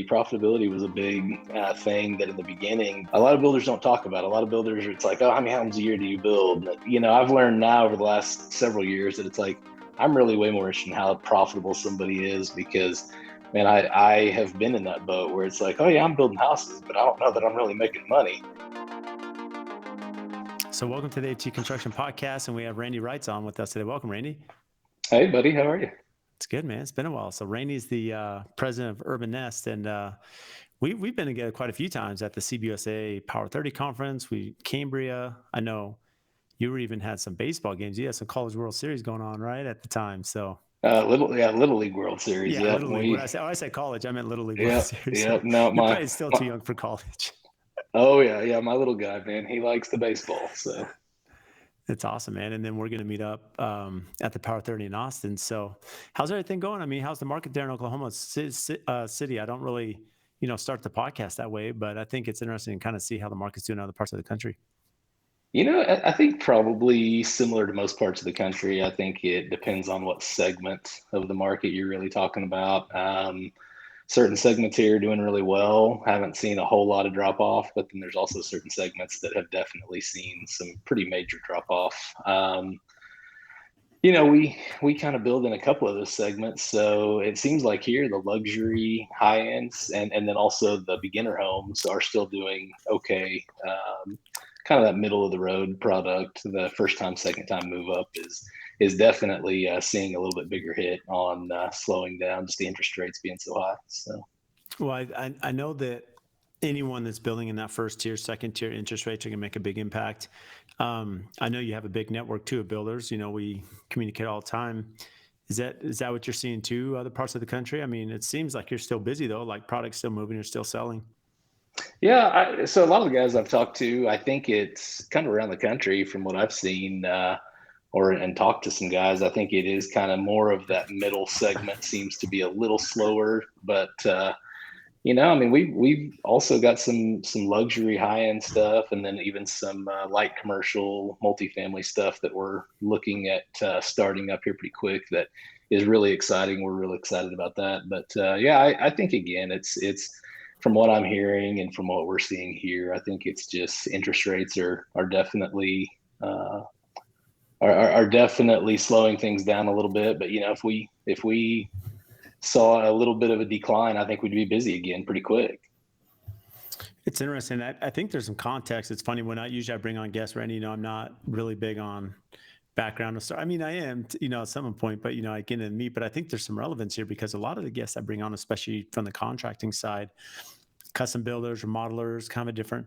Profitability was a big thing that in the beginning, a lot of builders don't talk about. A lot of builders, it's like, oh, how many homes a year do you build? I've learned now over the last several years that it's like, I'm really way more interested in how profitable somebody is because, man, I have been in that boat where it's like, oh yeah, I'm building houses, but I don't know that I'm really making money. So welcome to the Preconstruction podcast, and we have Randy Reitz on with us today. Welcome, Randy. Hey, buddy, how are you? It's good, man. It's been a while. So Randy's the president of Urban Nest, and we've been together quite a few times at the CBUSA Power 30 conference. Cambria. I know you even had some baseball games. You had some College World Series going on, right, at the time. So Little League World Series. Yeah, Little League. When I said college, I meant Little League World Series. Yeah, no, you're probably still too young for college. Oh yeah, my little guy, man, he likes the baseball, so. It's awesome, man. And then we're going to meet up at the Power 30 in Austin. So how's everything going? I mean, how's the market there in Oklahoma City? I don't really, start the podcast that way, but I think it's interesting to kind of see how the market's doing in other parts of the country. I think probably similar to most parts of the country. I think it depends on what segment of the market you're really talking about. Certain segments here are doing really well. Haven't seen a whole lot of drop off, but then there's also certain segments that have definitely seen some pretty major drop off. We kind of build in a couple of those segments. So it seems like here the luxury high ends and then also the beginner homes are still doing okay. Kind of that middle of the road product, the first time, second time move up is definitely seeing a little bit bigger hit on slowing down, just the interest rates being so high. So, well, I know that anyone that's building in that first tier, second tier, interest rates are going to make a big impact. I know you have a big network too of builders. We communicate all the time. Is that what you're seeing too? Other parts of the country? I mean, it seems like you're still busy though. Like products still moving, you're still selling. Yeah, so a lot of the guys I've talked to, I think it's kind of around the country from what I've seen and talked to some guys. I think it is kind of more of that middle segment seems to be a little slower, but I mean, we've also got some luxury high end stuff, and then even some light commercial multifamily stuff that we're looking at starting up here pretty quick. That is really exciting. We're really excited about that. But I think again, it's from what I'm hearing and from what we're seeing here, I think it's just interest rates are definitely are definitely slowing things down a little bit. But if we saw a little bit of a decline, I think we'd be busy again pretty quick. It's interesting. I think there's some context. It's funny when I bring on guests, Randy, I'm not really big on background. I mean, I am, at some point, but, I get into meat, but I think there's some relevance here because a lot of the guests I bring on, especially from the contracting side, custom builders, remodelers, kind of a different,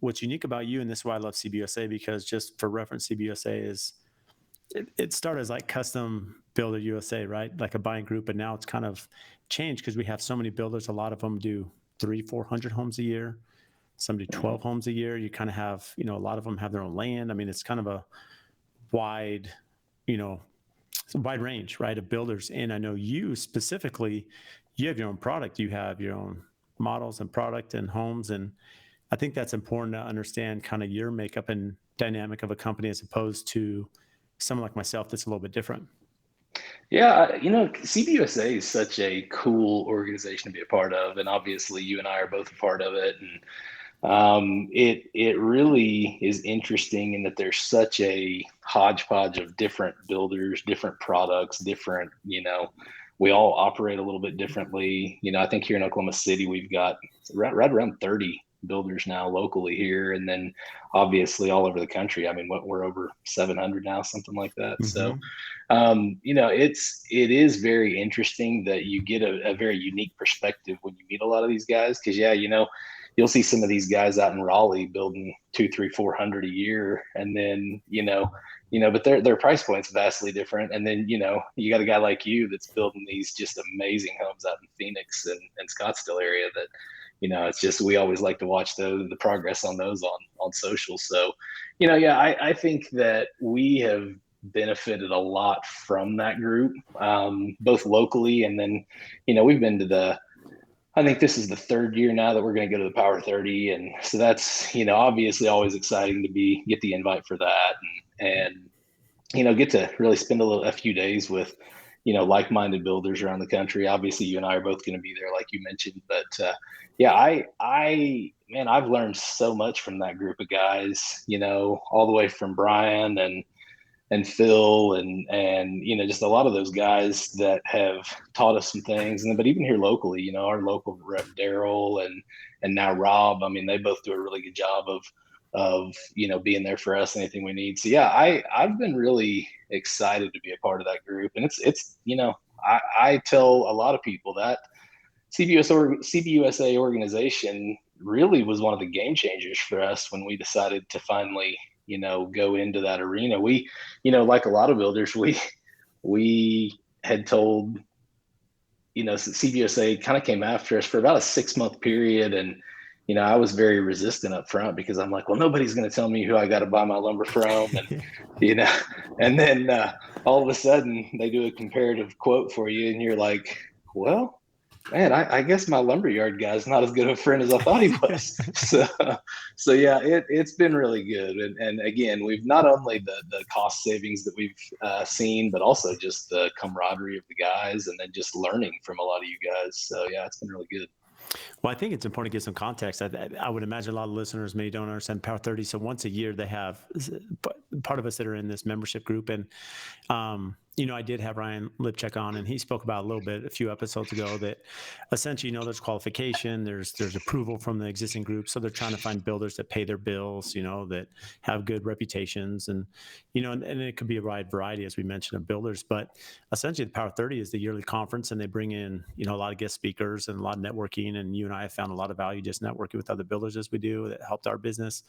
what's unique about you. And this is why I love CBUSA, because just for reference, CBUSA is, it started as like Custom Builder USA, right? Like a buying group. And now it's kind of changed because we have so many builders. A lot of them do 300-400 homes a year. Some do 12 homes a year. You kind of have, a lot of them have their own land. I mean, it's kind of a wide, it's a wide range, right, of builders. And I know you specifically, you have your own product. You have your own models and product and homes. And I think that's important to understand kind of your makeup and dynamic of a company as opposed to someone like myself that's a little bit different. Yeah, CBUSA is such a cool organization to be a part of. And obviously you and I are both a part of it. And it really is interesting in that there's such a hodgepodge of different builders, different products, different, we all operate a little bit differently. I think here in Oklahoma City, we've got right around 30 builders now locally here. And then obviously all over the country. I mean, we're over 700 now, something like that. Mm-hmm. So, it is very interesting that you get a very unique perspective when you meet a lot of these guys. Cause you'll see some of these guys out in Raleigh building 200, 300, 400 a year. And then, but their price point's vastly different. And then, you got a guy like you that's building these just amazing homes out in Phoenix and Scottsdale area that, it's just, we always like to watch the progress on those on social. So, I think that we have benefited a lot from that group, both locally. And then, we've been to I think this is the third year now that we're going to go to the Power 30. And so that's, obviously always exciting to get the invite for that and get to really spend a few days with, like-minded builders around the country. Obviously, you and I are both going to be there, like you mentioned. But yeah, man, I've learned so much from that group of guys. All the way from Brian and Phil and just a lot of those guys that have taught us some things. But even here locally, our local rep Daryl and now Rob. I mean, they both do a really good job of being there for us, anything we need. So yeah, I've been really excited to be a part of that group, and it's I tell a lot of people that CBUSA organization really was one of the game changers for us when we decided to finally go into that arena. We like a lot of builders, we had told CBUSA kind of came after us for about a 6-month period, and I was very resistant up front because I'm like, well, nobody's going to tell me who I got to buy my lumber from. And, and then all of a sudden they do a comparative quote for you. And you're like, well, man, I guess my lumberyard guy's not as good of a friend as I thought he was. So yeah, it's been really good. And again, we've not only the cost savings that we've seen, but also just the camaraderie of the guys and then just learning from a lot of you guys. So yeah, it's been really good. Well, I think it's important to give some context. I would imagine a lot of listeners maybe don't understand Power 30. So once a year, they have part of us that are in this membership group. And, I did have Ryan Lipchek on, and he spoke about a little bit a few episodes ago that essentially, there's qualification, there's approval from the existing group. So they're trying to find builders that pay their bills, that have good reputations. And, and it could be a wide variety, as we mentioned, of builders. But essentially, the Power 30 is the yearly conference, and they bring in, a lot of guest speakers and a lot of networking. And you and I have found a lot of value just networking with other builders as we do that helped our business.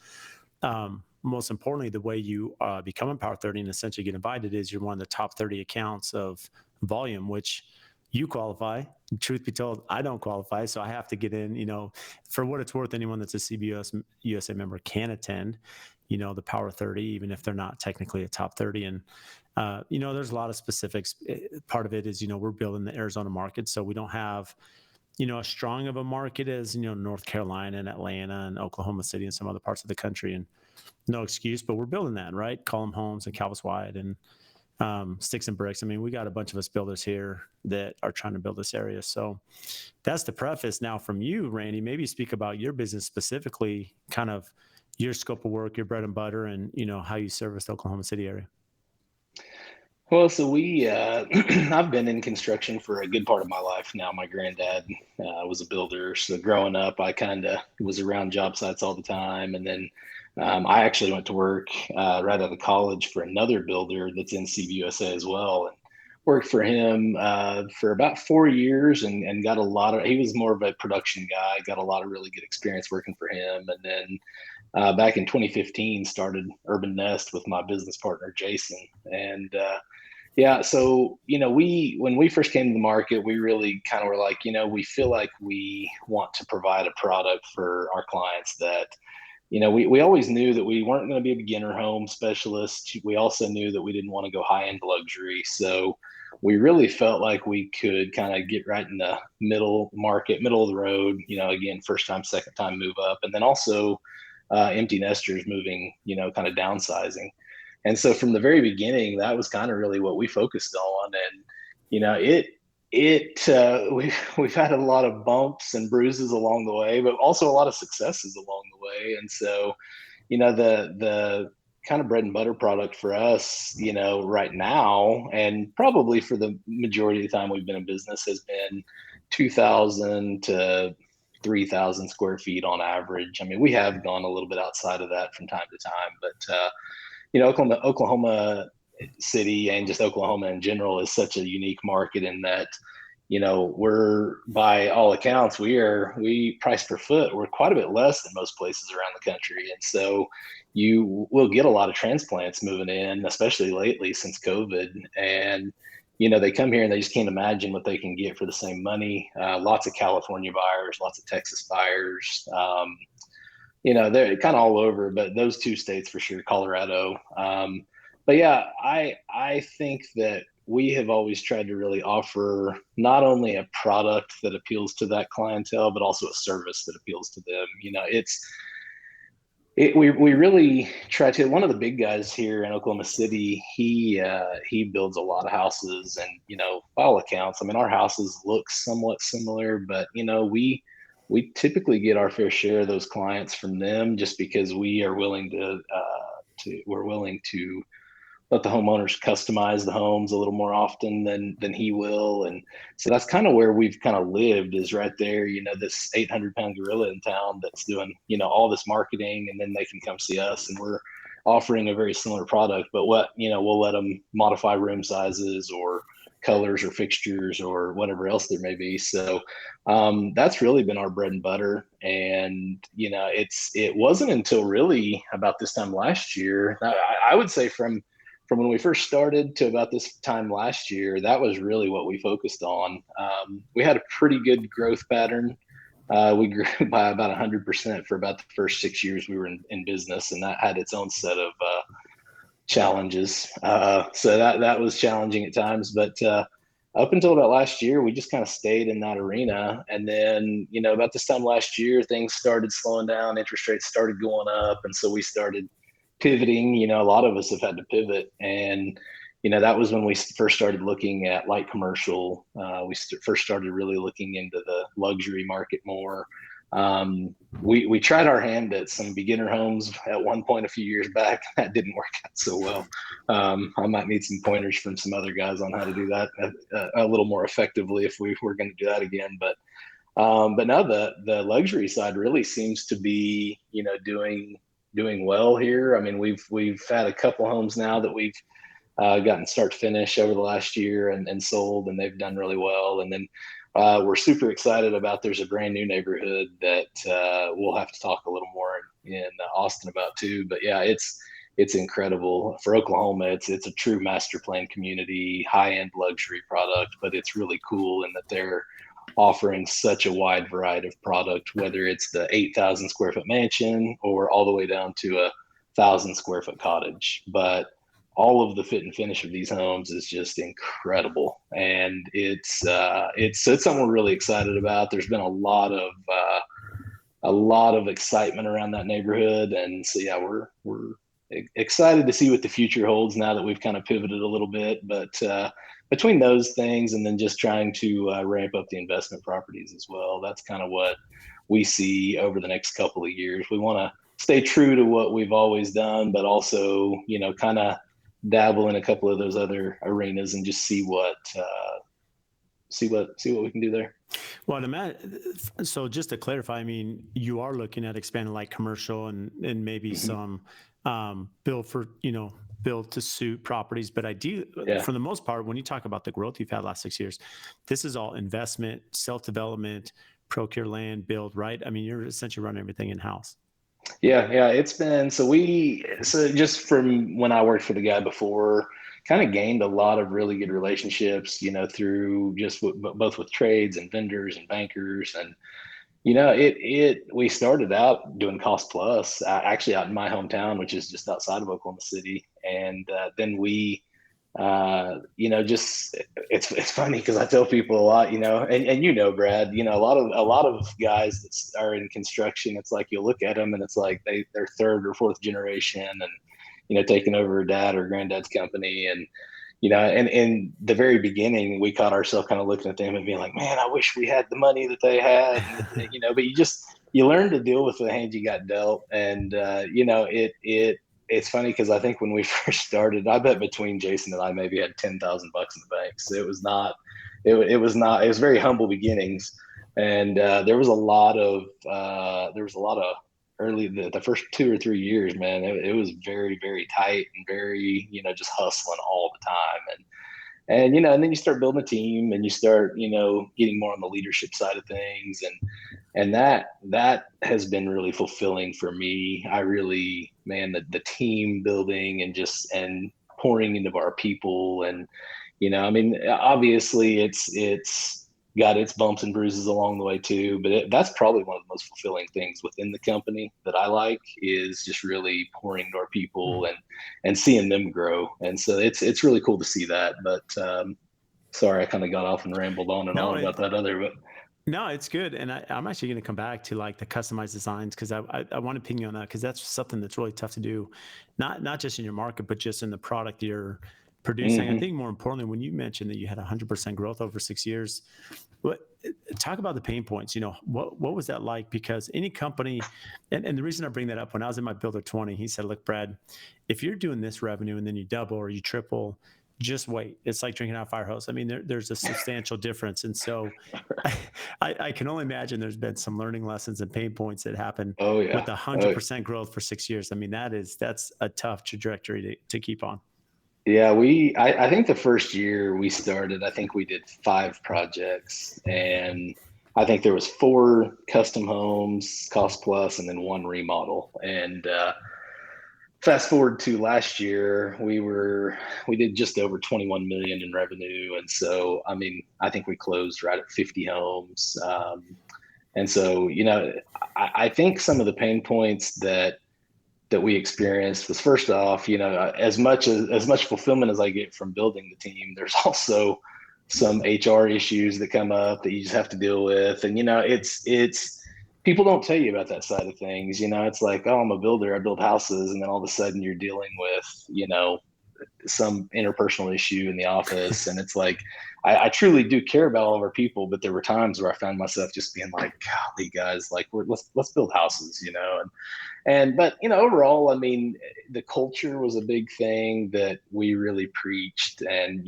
Most importantly, the way you become a Power 30 and essentially get invited is you're one of the top 30 accounts of volume, which you qualify. Truth be told, I don't qualify, so I have to get in. For what it's worth, anyone that's a CBUSA member can attend, the Power 30, even if they're not technically a top 30. And there's a lot of specifics. Part of it is we're building the Arizona market, so we don't have as strong of a market as, North Carolina and Atlanta and Oklahoma City and some other parts of the country. And no excuse, but we're building that, right? Column Homes and Calvis White and Sticks and Bricks. I mean, we got a bunch of us builders here that are trying to build this area. So that's the preface. Now from you, Randy, maybe speak about your business specifically, kind of your scope of work, your bread and butter, and, how you service the Oklahoma City area. Well, so I've been in construction for a good part of my life now. My granddad was a builder. So growing up, I kind of was around job sites all the time. And then I actually went to work right out of college for another builder that's in CBUSA as well. And worked for him for about 4 years and got he was more of a production guy, got a lot of really good experience working for him. And then back in 2015, started Urban Nest with my business partner, Jason. And yeah, so, when we first came to the market, we really kind of were like, we feel like we want to provide a product for our clients that, we always knew that we weren't going to be a beginner home specialist. We also knew that we didn't want to go high-end luxury. So we really felt like we could kind of get right in the middle market, middle of the road, again, first time, second time move up, and then also empty nesters moving, kind of downsizing. And so from the very beginning, that was kind of really what we focused on. And, we've had a lot of bumps and bruises along the way, but also a lot of successes along the way. And so, the kind of bread and butter product for us, right now, and probably for the majority of the time we've been in business, has been 2,000 to 3,000 square feet on average. I mean, we have gone a little bit outside of that from time to time, but Oklahoma City and just Oklahoma in general is such a unique market in that, we're, by all accounts, we price per foot, we're quite a bit less than most places around the country. And so you will get a lot of transplants moving in, especially lately since COVID. And, they come here and they just can't imagine what they can get for the same money. Lots of California buyers, lots of Texas buyers, they're kind of all over, but those two states for sure, Colorado. But yeah, I think that we have always tried to really offer not only a product that appeals to that clientele, but also a service that appeals to them. We really try to. One of the big guys here in Oklahoma City, he builds a lot of houses, and by all accounts, I mean, our houses look somewhat similar, but we typically get our fair share of those clients from them, just because we are willing to we're willing to let the homeowners customize the homes a little more often than he will. And so that's kind of where we've kind of lived, is right there, this 800-pound gorilla in town that's doing, all this marketing, and then they can come see us, and we're offering a very similar product. But we'll let them modify room sizes or colors or fixtures or whatever else there may be. So that's really been our bread and butter. And it wasn't until really about this time last year, I would say from when we first started to about this time last year, that was really what we focused on. We had a pretty good growth pattern. We grew by about 100% for about the first 6 years we were in business, and that had its own set of challenges. So that was challenging at times, but up until about last year, we just kind of stayed in that arena. And then, about this time last year, things started slowing down, interest rates started going up, and so we started pivoting. A lot of us have had to pivot, and that was when we first started looking at light commercial. We first started really looking into the luxury market more. We tried our hand at some beginner homes at one point a few years back. That didn't work out so well. I might need some pointers from some other guys on how to do that a little more effectively if we were going to do that again. But now the luxury side really seems to be doing well here. I mean, we've had a couple homes now that we've gotten start to finish over the last year and sold, and they've done really well. And then we're super excited about, there's a brand new neighborhood that we'll have to talk a little more in Austin about too. But yeah, it's incredible for Oklahoma. It's a true master plan community, high-end luxury product, but it's really cool in that they're offering such a wide variety of product, whether it's the 8,000 square foot mansion or all the way down to a 1,000 square foot cottage. But all of the fit and finish of these homes is just incredible, and it's something we're really excited about. There's been a lot of excitement around that neighborhood, and so yeah, we're excited to see what the future holds now that we've kind of pivoted a little bit. But between those things and then just trying to ramp up the investment properties as well, that's kind of what we see over the next couple of years. We want to stay true to what we've always done, but also, kind of dabble in a couple of those other arenas and just see what we can do there. Well, so just to clarify, I mean, you are looking at expanding like commercial and maybe some build to suit properties, but for the most part, when you talk about the growth you've had last 6 years, this is all investment, self-development, procure land, build, right? I mean, you're essentially running everything in-house. Yeah, it's been, so just from when I worked for the guy before, kind of gained a lot of really good relationships, through just both with trades and vendors and bankers. And we started out doing cost plus, actually out in my hometown, which is just outside of Oklahoma City. And then we, just it's funny because I tell people a lot, and Brad, a lot of guys that are in construction, it's like you look at them and it's like they're third or fourth generation, and taking over dad or granddad's company. And and in the very beginning, we caught ourselves kind of looking at them and being like, man, I wish we had the money that they had, but you learn to deal with the hand you got dealt. And it's funny because I think when we first started, I bet between Jason and I maybe had $10,000 in the bank. So it was very humble beginnings. And there was a lot of early, the first 2 or 3 years, man, it was very, very tight and very, just hustling all the time. And and then you start building a team and you start, getting more on the leadership side of things. And that has been really fulfilling for me. I really, man, the team building and pouring into our people. And, I mean, obviously it's got its bumps and bruises along the way too, but that's probably one of the most fulfilling things within the company that I like, is just really pouring into our people and seeing them grow. And so it's really cool to see that. But sorry, I kind of got off and rambled on and on about that other, but No, it's good. And I'm actually going to come back to like the customized designs because I want to ping you on that because that's something that's really tough to do, not just in your market, but just in the product you're producing. I Hmm. think more importantly, when you mentioned that you had 100% growth over 6 years, what talk about the pain points? What was that like? Because any company, and the reason I bring that up, when I was in my builder 20, he said, look, Brad, if you're doing this revenue and then you double or you triple, just wait. It's like drinking out of a fire hose. I mean, there's a substantial difference. And so I can only imagine there's been some learning lessons and pain points that happen Oh with yeah. 100% growth for 6 years. I mean, that's a tough trajectory to keep on. Yeah, I think the first year we started, I think we did 5 projects, and I think there was 4 custom homes, cost plus, and then 1 remodel. And fast forward to last year, we did just over 21 million in revenue, and so I mean, I think we closed right at 50 homes. And so, I think some of the pain points that we experienced was, first off, as much fulfillment as I get from building the team, there's also some HR issues that come up that you just have to deal with. And it's people don't tell you about that side of things. It's like, oh, I'm a builder, I build houses, and then all of a sudden you're dealing with, some interpersonal issue in the office. And it's like, I truly do care about all of our people, but there were times where I found myself just being like, golly, guys, like let's build houses, but overall, I mean, the culture was a big thing that we really preached. And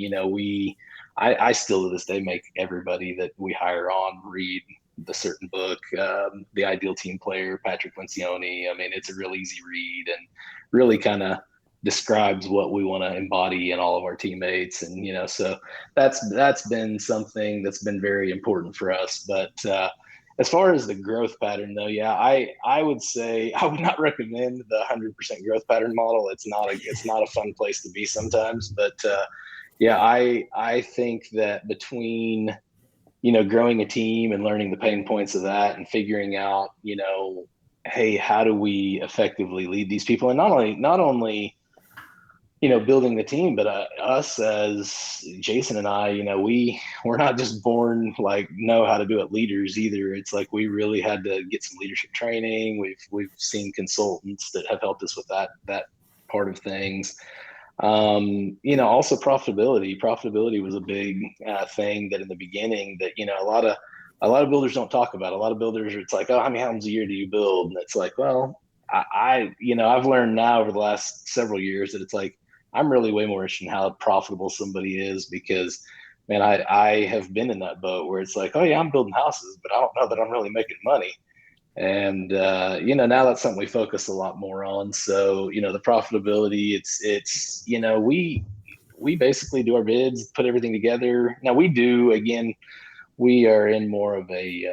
I still to this day make everybody that we hire on read the certain book, The Ideal Team Player, Patrick Lencioni. I mean, it's a real easy read and really kind of describes what we want to embody in all of our teammates. And so that's been something that's been very important for us. But as far as the growth pattern, though, yeah, I would say I would not recommend the 100% growth pattern model. It's not a fun place to be sometimes. But yeah, I think that between growing a team and learning the pain points of that and figuring out, hey, how do we effectively lead these people, and not only building the team, but us as Jason and I, we're not just born like know how to do it leaders either. It's like we really had to get some leadership training. We've seen consultants that have helped us with that part of things. Also profitability. Profitability was a big thing that in the beginning that a lot of builders don't talk about. A lot of builders, it's like, oh, how many homes a year do you build? And it's like, well, I've learned now over the last several years that it's like I'm really way more interested in how profitable somebody is, because man, I have been in that boat where it's like, oh yeah, I'm building houses, but I don't know that I'm really making money. And now that's something we focus a lot more on. So the profitability, it's we basically do our bids, put everything together. Now we do, again, we are in more of a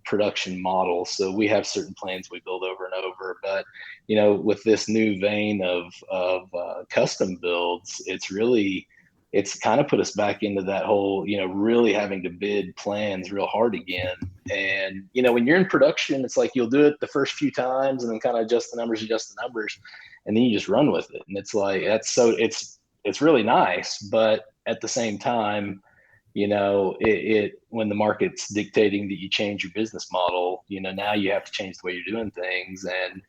production model, so we have certain plans we build over and over. But with this new vein of custom builds, it's kind of put us back into that whole really having to bid plans real hard again. And when you're in production, it's like you'll do it the first few times and then kind of adjust the numbers, and then you just run with it. And it's like it's really nice, but at the same time, it when the market's dictating that you change your business model, now you have to change the way you're doing things. And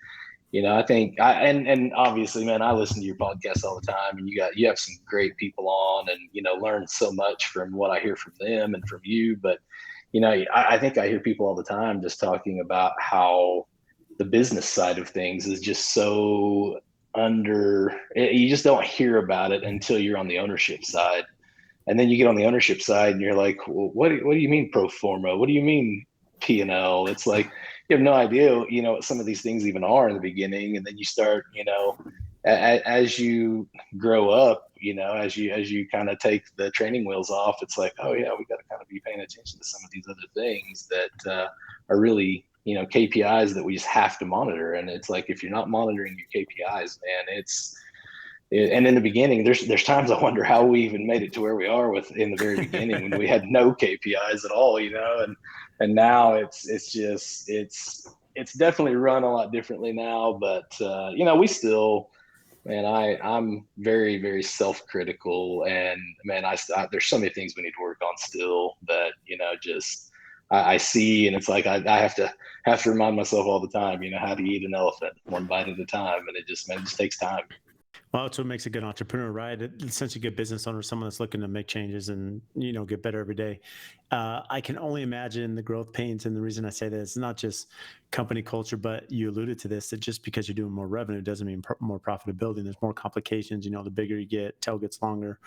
I think and obviously, man, I listen to your podcast all the time, and you have some great people on, and learn so much from what I hear from them and from you. But I think I hear people all the time just talking about how the business side of things is just so you just don't hear about it until you're on the ownership side. And then you get on the ownership side and you're like, well, what do you mean pro forma? What do you mean P&L? It's like, you have no idea, what some of these things even are in the beginning. And then you start, as you grow up, as you kind of take the training wheels off, it's like, oh yeah, we got to kind of be paying attention to some of these other things that are really, KPIs that we just have to monitor. And it's like, if you're not monitoring your KPIs, man, and in the beginning, there's times I wonder how we even made it to where we are with in the very beginning when we had no KPIs at all, and now it's definitely run a lot differently now. But we still, man, I'm very, very self-critical, and man, there's so many things we need to work on still that just I see, and it's like I have to remind myself all the time, how to eat an elephant one bite at a time, and it just takes time. Well, that's what makes a good entrepreneur, right? It's such a good business owner, someone that's looking to make changes and get better every day. I can only imagine the growth pains, and the reason I say that is not just company culture, but you alluded to this, that just because you're doing more revenue doesn't mean more profitability. There's more complications. The bigger you get, tail gets longer.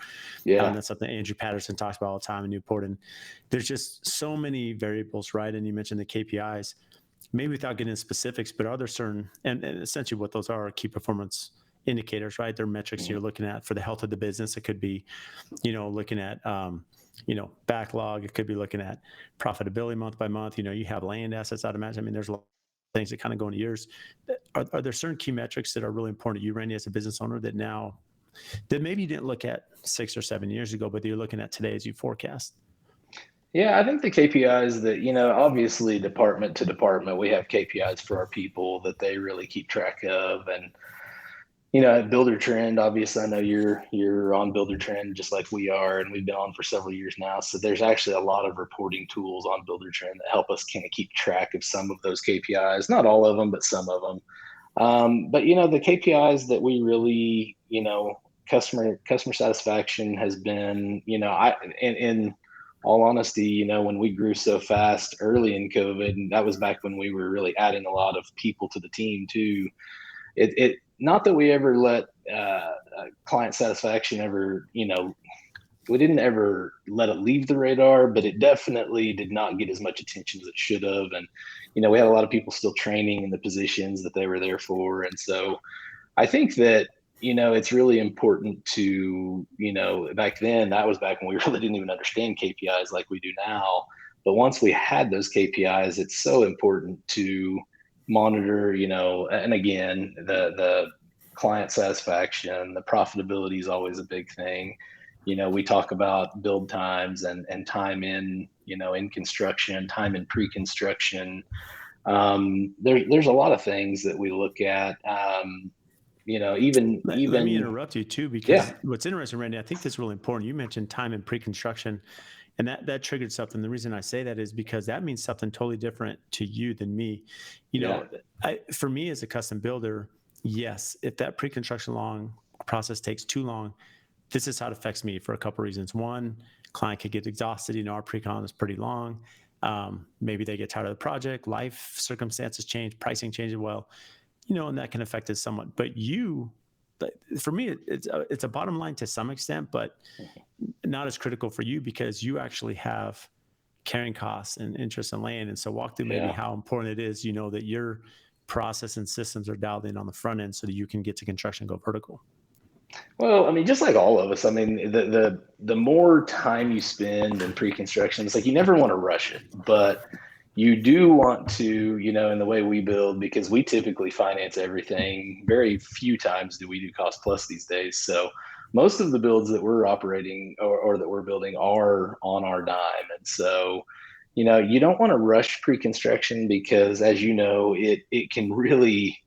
Yeah. That's something Andrew Patterson talks about all the time in Newport. And there's just so many variables, right? And you mentioned the KPIs, maybe without getting into specifics, but are there certain, and essentially what those are key performance indicators, right? They're metrics you're looking at for the health of the business. It could be, looking at, backlog. It could be looking at profitability month by month. You have land assets out of management. I mean, there's a lot of things that kind of go into yours. Are there certain key metrics that are really important to you, Randy, as a business owner that maybe you didn't look at 6 or 7 years ago, but you're looking at today as you forecast? Yeah, I think the KPIs that, obviously department to department, we have KPIs for our people that they really keep track of. And, at Builder Trend, obviously, I know you're on Builder Trend just like we are, and we've been on for several years now. So there's actually a lot of reporting tools on Builder Trend that help us kind of keep track of some of those KPIs. Not all of them, but some of them. But the KPIs that we really, customer satisfaction has been, in all honesty, when we grew so fast early in COVID, and that was back when we were really adding a lot of people to the team too. It not that we ever let client satisfaction ever, we didn't ever let it leave the radar, but it definitely did not get as much attention as it should have. And, we had a lot of people still training in the positions that they were there for. And so I think that, it's really important to, back then, that was back when we really didn't even understand KPIs like we do now. But once we had those KPIs, it's so important to monitor, and again, the client satisfaction, the profitability is always a big thing. We talk about build times and time in, in construction, time in pre-construction. There's a lot of things that we look at. Let me interrupt you too, because Yeah. what's interesting, Randy, I think that's really important. You mentioned time in pre-construction, and that triggered something. The reason I say that is because that means something totally different to you than me. For me as a custom builder, yes, if that pre-construction process takes too long, this is how it affects me for a couple of reasons. One, client could get exhausted. Our pre-con is pretty long. Maybe they get tired of the project, life circumstances change, pricing changes. Well, and that can affect it somewhat. But for me, it's a bottom line to some extent, but not as critical for you because you actually have carrying costs and interest in land. And so walk through maybe how important it is, that your process and systems are dialed in on the front end so that you can get to construction and go vertical. Well, I mean, just like all of us, I mean, the more time you spend in pre-construction, it's like you never want to rush it, but you do want to, in the way we build, because we typically finance everything. Very few times do we do cost plus these days. So most of the builds that we're operating or that we're building are on our dime. And so, you don't want to rush pre-construction because, as you know, it can really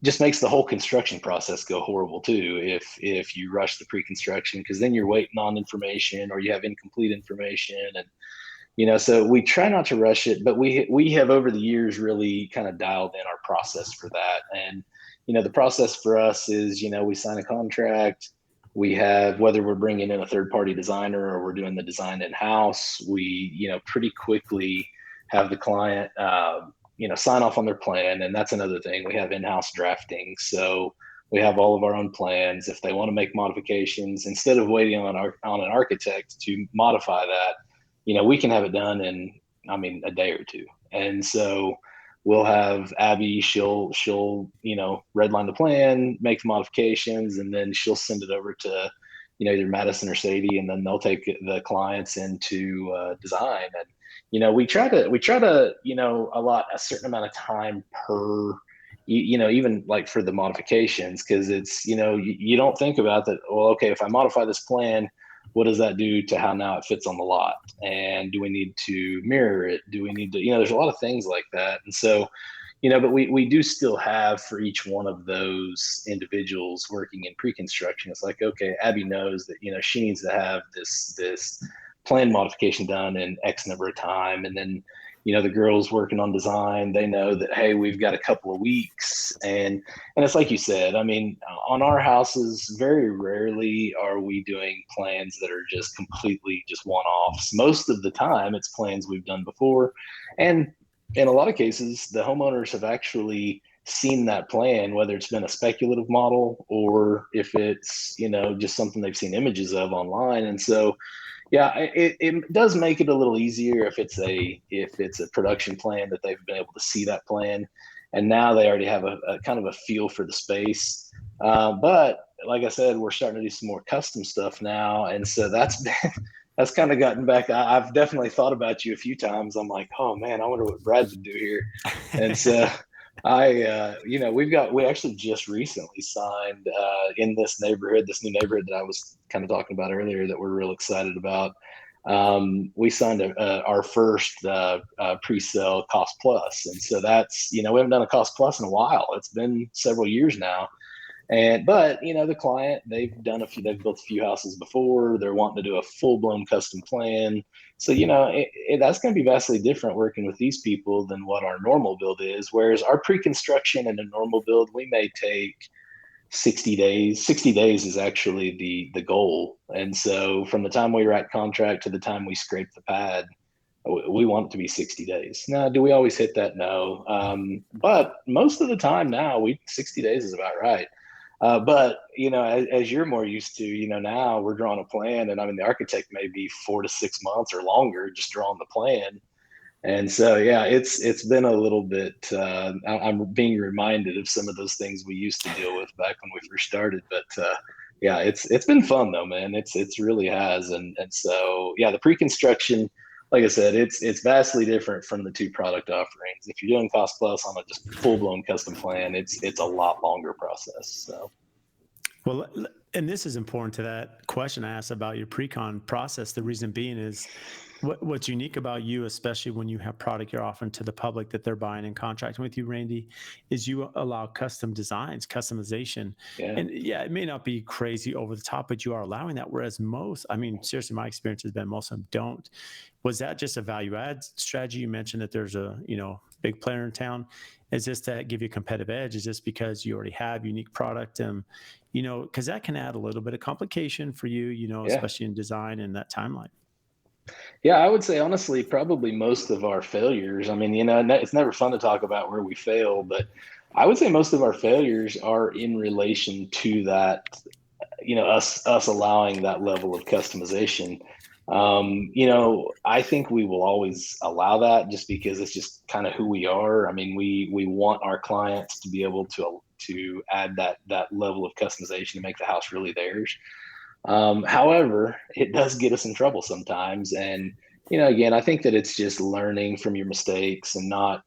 just makes the whole construction process go horrible too if you rush the pre-construction, because then you're waiting on information or you have incomplete information. And so we try not to rush it, but we have over the years really kind of dialed in our process for that. And the process for us is, we sign a contract. We have, whether we're bringing in a third party designer or we're doing the design in house, we pretty quickly have the client sign off on their plan. And that's another thing. We have in-house drafting. So we have all of our own plans. If they want to make modifications, instead of waiting on an architect to modify that, we can have it done in, a day or two. And so we'll have Abby, she'll redline the plan, make the modifications, and then she'll send it over to, either Madison or Sadie, and then they'll take the clients into design. And we try to allot a certain amount of time per, even like for the modifications, because it's, you don't think about that. Well, okay, if I modify this plan, what does that do to how now it fits on the lot? And do we need to mirror it? Do we need to, there's a lot of things like that. And so, but we do still have for each one of those individuals working in pre-construction, it's like, okay, Abby knows that, she needs to have this plan modification done in X number of time. And then, the girls working on design, they know that, hey, we've got a couple of weeks. And it's like you said, I mean, on our houses, very rarely are we doing plans that are just completely just one-offs. Most of the time it's plans we've done before. And in a lot of cases, the homeowners have actually seen that plan, whether it's been a speculative model or if it's, just something they've seen images of online. And so, yeah, it does make it a little easier if it's a production plan that they've been able to see that plan, and now they already have a kind of a feel for the space. But like I said, we're starting to do some more custom stuff now, and so that's kind of gotten back. I've definitely thought about you a few times. I'm like, oh man, I wonder what Brad would do here, and so. We actually just recently signed in this new neighborhood that I was kind of talking about earlier that we're real excited about. We signed our first pre-sale cost plus. And so that's, we haven't done a cost plus in a while. It's been several years now. But the client, they've built a few houses before. They're wanting to do a full-blown custom plan. So, that's going to be vastly different working with these people than what our normal build is. Whereas our pre-construction and a normal build, we may take 60 days. 60 days is actually the goal. And so from the time we write contract to the time we scrape the pad, we want it to be 60 days. Now, do we always hit that? No. But most of the time now, 60 days is about right. But as you're more used to, now we're drawing a plan, and I mean the architect may be 4 to 6 months or longer just drawing the plan. And so yeah, it's been a little bit. I'm being reminded of some of those things we used to deal with back when we first started. But yeah, it's been fun though, man. It's really has. And so yeah, the pre-construction, like I said, it's vastly different from the two product offerings. If you're doing cost plus on a just full blown custom plan, it's a lot longer process. So. Well, and this is important to that question I asked about your pre-con process. The reason being is what's unique about you, especially when you have product you're offering to the public that they're buying and contracting with you, Randy, is you allow custom designs, customization. Yeah. And yeah, it may not be crazy over the top, but you are allowing that. Whereas seriously, my experience has been most of them don't. Was that just a value add strategy? You mentioned that there's a, big player in town. Is this to give you a competitive edge? Is this because you already have unique product? Because that can add a little bit of complication for you, Yeah. especially in design and that timeline. Yeah, I would say honestly, probably most of our failures. I mean, it's never fun to talk about where we fail, but I would say most of our failures are in relation to that, us allowing that level of customization. I think we will always allow that just because it's just kind of who we are. I mean, we want our clients to be able to add that level of customization to make the house really theirs. However, it does get us in trouble sometimes. And, again, I think that it's just learning from your mistakes and not,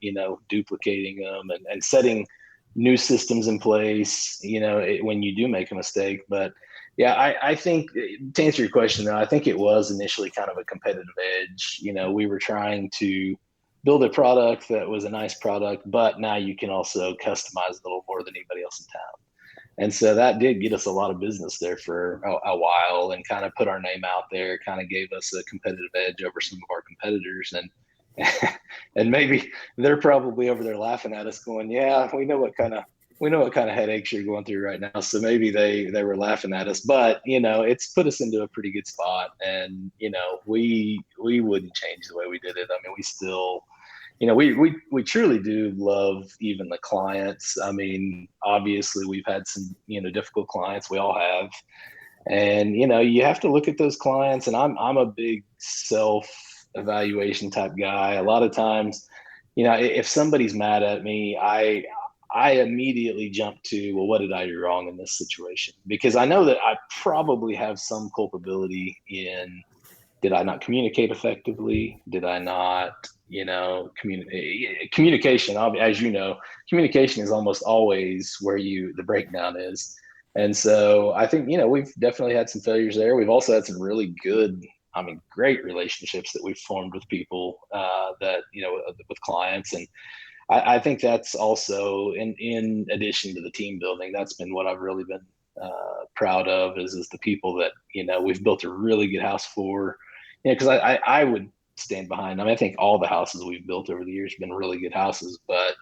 duplicating them and setting new systems in place, when you do make a mistake. But yeah, I think to answer your question, though, I think it was initially kind of a competitive edge. We were trying to build a product that was a nice product, but now you can also customize a little more than anybody else in town. And so that did get us a lot of business there for a while and kind of put our name out there, kind of gave us a competitive edge over some of our competitors. And and maybe they're probably over there laughing at us going, yeah, we know what kind of headaches you're going through right now. So maybe they were laughing at us, but it's put us into a pretty good spot. And, we wouldn't change the way we did it. I mean, we still, we truly do love even the clients. I mean, obviously we've had some, difficult clients. We all have. And, you have to look at those clients, and I'm a big self-evaluation type guy. A lot of times, if somebody's mad at me, I immediately jump to, well, what did I do wrong in this situation? Because I know that I probably have some culpability in, did I not communicate effectively? Did I not, communication, as communication is almost always where the breakdown is. And so I think, we've definitely had some failures there. We've also had some really good, great relationships that we've formed with people that, with clients. And I think that's also in addition to the team building, that's been what I've really been proud of is the people that, we've built a really good house for, because I would stand behind. I mean, I think all the houses we've built over the years have been really good houses, but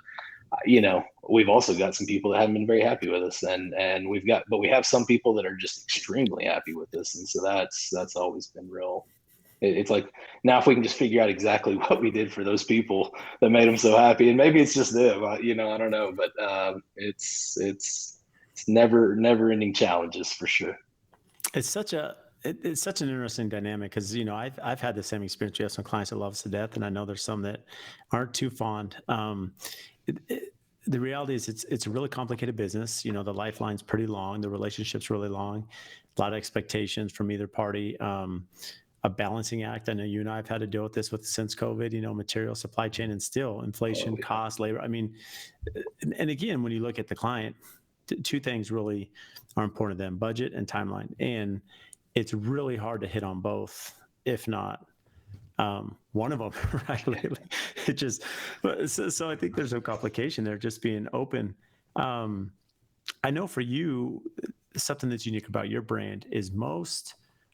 we've also got some people that haven't been very happy with us, and we have some people that are just extremely happy with us. And so that's always been real. It's like, now if we can just figure out exactly what we did for those people that made them so happy, and maybe it's just them, I don't know, but it's never ending challenges for sure. It's such an interesting dynamic because I've had the same experience. We have some clients that love us to death, and I know there's some that aren't too fond. The reality is it's a really complicated business. The lifeline's pretty long, the relationship's really long, a lot of expectations from either party. A balancing act. I know you and I have had to deal with this since COVID. Material supply chain and still inflation, cost, labor. I mean, and again, when you look at the client, two things really are important to them: budget and timeline. And it's really hard to hit on both, if not one of them, right? It just, so I think there's some complication there, just being open. I know for you, something that's unique about your brand is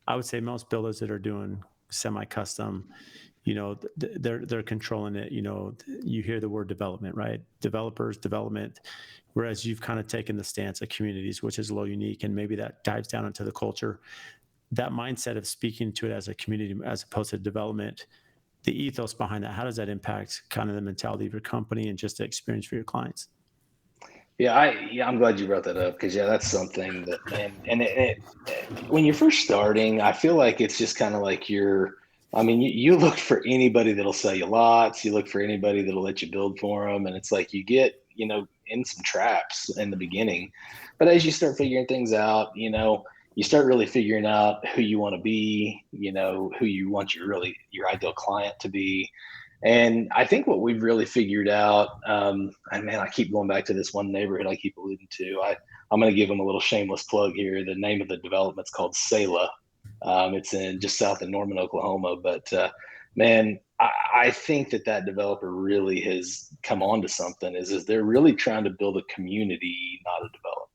I would say most builders that are doing semi-custom, they're controlling it. You hear the word development, right? Developers, development, whereas you've kind of taken the stance of communities, which is a little unique, and maybe that dives down into the culture. That mindset of speaking to it as a community as opposed to development, the ethos behind that, how does that impact kind of the mentality of your company and just the experience for your clients? Yeah, I'm glad you brought that up, because that's something that, man, and when you're first starting, I feel like it's just kind of like you look for anybody that'll sell you lots, you look for anybody that'll let you build for them, and it's like you get in some traps in the beginning, but as you start figuring things out, you start really figuring out who you want to be, who you want your ideal client to be. And I think what we've really figured out, and man, I keep going back to this one neighborhood I keep alluding to. I'm going to give them a little shameless plug here. The name of the development's called Selah. It's in just south of Norman, Oklahoma. But man, I think that developer really has come on to something. Is they're really trying to build a community, not a development.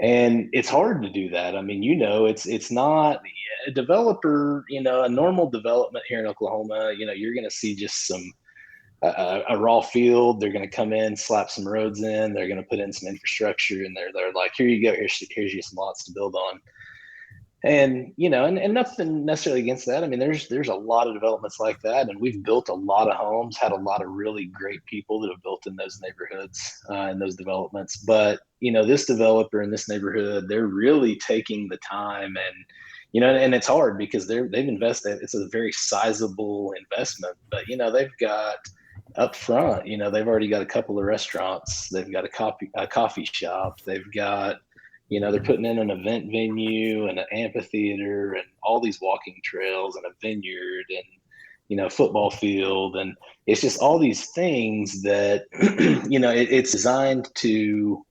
And it's hard to do that. I mean, it's not a developer, a normal development here in Oklahoma, you're going to see just a raw field. They're going to come in, slap some roads in, they're going to put in some infrastructure, and they're like, here you go, here's you some lots to build on. And and nothing necessarily against that. I mean, there's a lot of developments like that, and we've built a lot of homes, had a lot of really great people that have built in those neighborhoods and those developments. But this developer in this neighborhood, they're really taking the time, and and it's hard because they've invested. It's a very sizable investment, but they've got up front, they've already got a couple of restaurants, they've got a coffee shop, they've got they're putting in an event venue and an amphitheater and all these walking trails and a vineyard and, football field. And it's just all these things that, it's designed to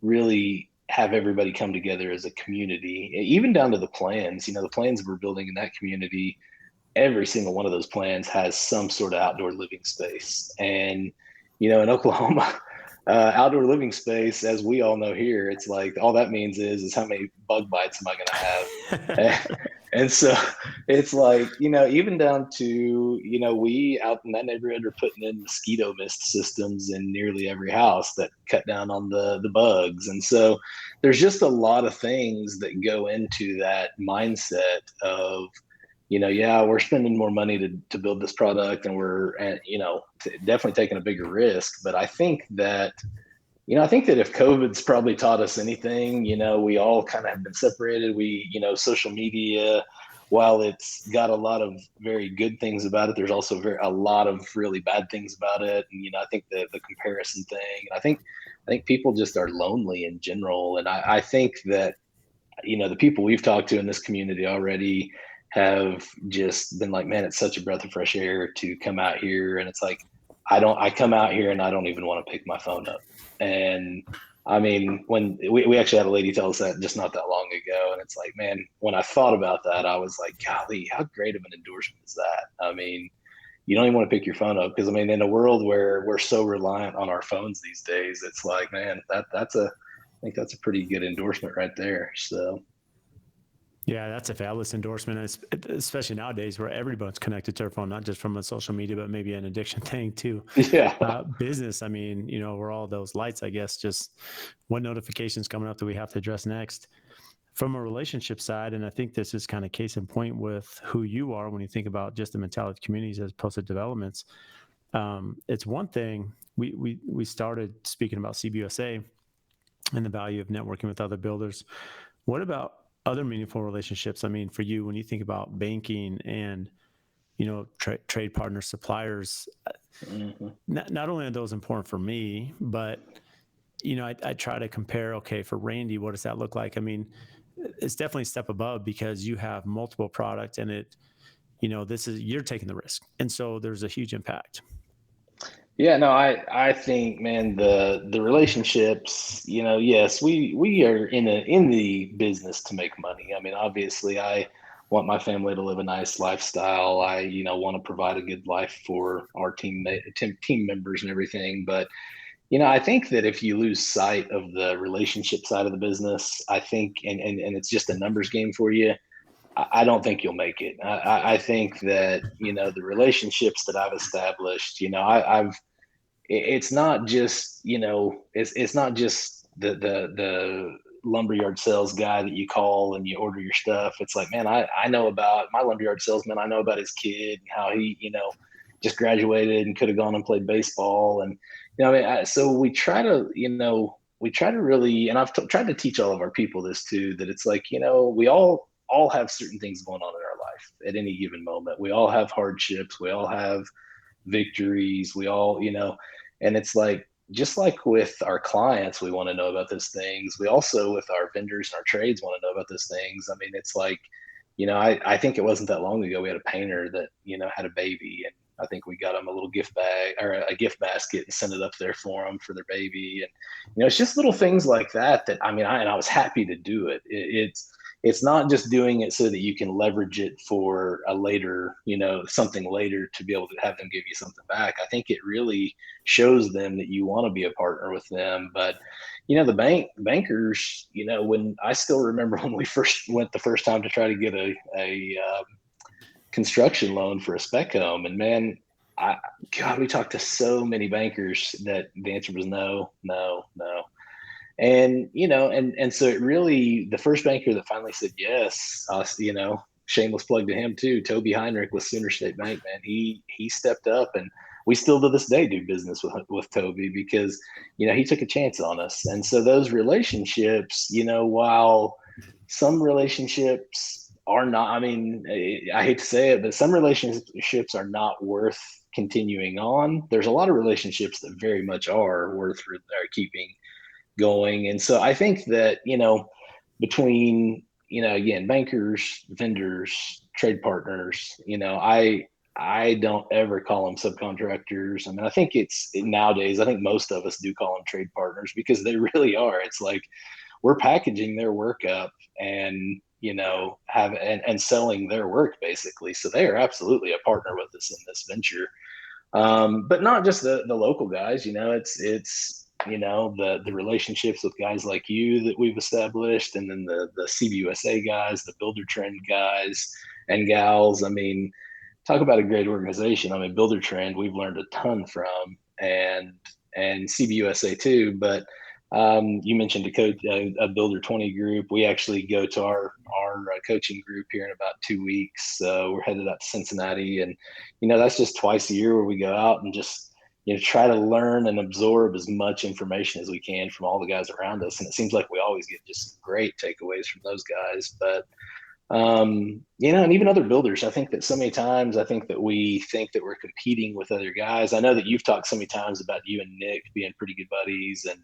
really have everybody come together as a community, even down to the plans. The plans we're building in that community, every single one of those plans has some sort of outdoor living space. And, in Oklahoma, outdoor living space, as we all know here, it's like all that means is how many bug bites am I going to have? And so it's like, even down to, we out in that neighborhood are putting in mosquito mist systems in nearly every house that cut down on the bugs. And so there's just a lot of things that go into that mindset of, we're spending more money to build this product, and we're, definitely taking a bigger risk. But I think that if COVID's probably taught us anything, we all kind of have been separated. Social media, while it's got a lot of very good things about it, there's also a lot of really bad things about it. And, I think the comparison thing, I think people just are lonely in general. And I think that, the people we've talked to in this community already have just been like, man, it's such a breath of fresh air to come out here. And it's like, I come out here and I don't even want to pick my phone up. And I mean, when we actually had a lady tell us that just not that long ago. And it's like, man, when I thought about that, I was like, golly, how great of an endorsement is that? I mean, you don't even want to pick your phone up, because I mean, in a world where we're so reliant on our phones these days, it's like, man, I think that's a pretty good endorsement right there. So. Yeah, that's a fabulous endorsement, especially nowadays where everyone's connected to their phone, not just from a social media, but maybe an addiction thing too. Yeah. Business, I mean, we're all those lights, I guess, just what notifications coming up that we have to address next. From a relationship side, and I think this is kind of case in point with who you are when you think about just the mentality of communities as opposed to developments. It's one thing we started speaking about CBUSA and the value of networking with other builders. What about other meaningful relationships? I mean, for you, when you think about banking and trade partners, suppliers, Mm-hmm. not only are those important for me, but I try to compare. Okay, for Randy, what does that look like? I mean, it's definitely a step above because you have multiple products, and you're taking the risk, and so there's a huge impact. Yeah, no, I think, man, the relationships, yes, we are in the business to make money. I mean, obviously, I want my family to live a nice lifestyle. I, want to provide a good life for our team members and everything. But, I think that if you lose sight of the relationship side of the business, I think, and it's just a numbers game for you, I don't think you'll make it. I think that, the relationships that I've established, it's not just it's not just the lumberyard sales guy that you call and you order your stuff. It's like, man, I know about my lumberyard salesman. I know about his kid and how he just graduated and could have gone and played baseball. And I mean, so we try to really, and I've tried to teach all of our people this too, that it's like, we all have certain things going on in our life at any given moment. We all have hardships, we all have victories, we all, and it's like, just like with our clients, we want to know about those things. We also, with our vendors and our trades, want to know about those things. I mean, it's like, I think it wasn't that long ago we had a painter that, had a baby, and I think we got them a little gift bag or a gift basket and sent it up there for them for their baby. And, it's just little things like that, I mean, I was happy to do it. It's not just doing it so that you can leverage it for a later, something later to be able to have them give you something back. I think it really shows them that you want to be a partner with them. But, the bankers, when I still remember when we first went the first time to try to get a construction loan for a spec home, and man, God, we talked to so many bankers that the answer was no, no, no. And and so it really, the first banker that finally said yes, shameless plug to him too, Toby Heinrich with Sooner State Bank, man, he stepped up, and we still to this day do business with Toby because he took a chance on us. And so those relationships, while some relationships are not, I mean, I hate to say it, but some relationships are not worth continuing on. There's a lot of relationships that very much are worth keeping going. And so I think that, between, again, bankers, vendors, trade partners, I don't ever call them subcontractors. I mean, I think nowadays, I think most of us do call them trade partners because they really are. It's like we're packaging their work up and, and selling their work basically. So they are absolutely a partner with us in this venture. But not just the local guys, it's the relationships with guys like you that we've established, and then the CBUSA guys, the Builder Trend guys and gals. I mean, talk about a great organization. I mean, Builder Trend we've learned a ton from, and CBUSA too. But you mentioned a Builder 20 group. We actually go to our coaching group here in about 2 weeks. So we're headed up to Cincinnati, and that's just twice a year where we go out and just try to learn and absorb as much information as we can from all the guys around us. And it seems like we always get just great takeaways from those guys. But and even other builders, I think that so many times, I think that we think that we're competing with other guys. I know that you've talked so many times about you and Nick being pretty good buddies, and